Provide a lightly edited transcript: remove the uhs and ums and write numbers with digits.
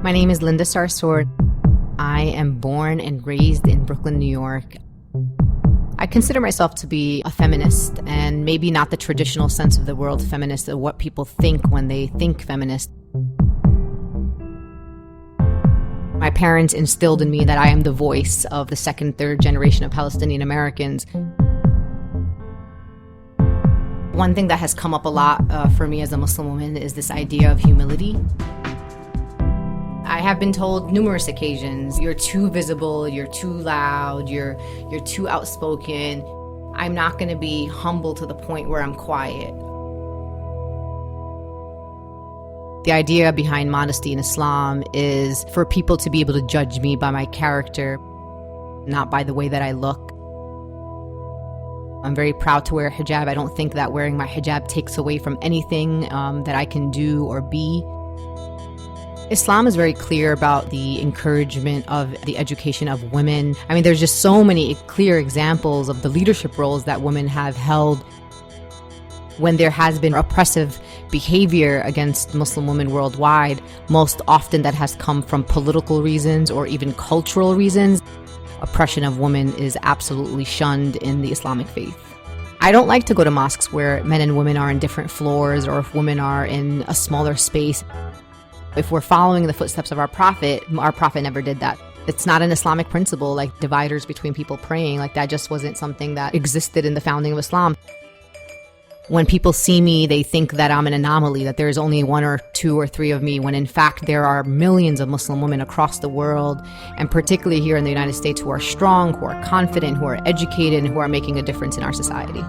My name is Linda Sarsour. I am born and raised in Brooklyn, New York. I consider myself to be a feminist, and maybe not the traditional sense of the word feminist, of what people think when they think feminist. My parents instilled in me that I am the voice of the second, third generation of Palestinian Americans. One thing that has come up a lot for me as a Muslim woman is this idea of humility. I have been told numerous occasions, you're too visible, you're too loud, you're too outspoken. I'm not going to be humble to the point where I'm quiet. The idea behind modesty in Islam is for people to be able to judge me by my character, not by the way that I look. I'm very proud to wear a hijab. I don't think that wearing my hijab takes away from anything that I can do or be. Islam is very clear about the encouragement of the education of women. I mean, there's just so many clear examples of the leadership roles that women have held. When there has been oppressive behavior against Muslim women worldwide, most often that has come from political reasons or even cultural reasons. Oppression of women is absolutely shunned in the Islamic faith. I don't like to go to mosques where men and women are in different floors or if women are in a smaller space. If we're following the footsteps of our prophet never did that. It's not an Islamic principle, like dividers between people praying. Like that just wasn't something that existed in the founding of Islam. When people see me, they think that I'm an anomaly, that there's only one or two or three of me, when in fact there are millions of Muslim women across the world, and particularly here in the United States, who are strong, who are confident, who are educated, and who are making a difference in our society.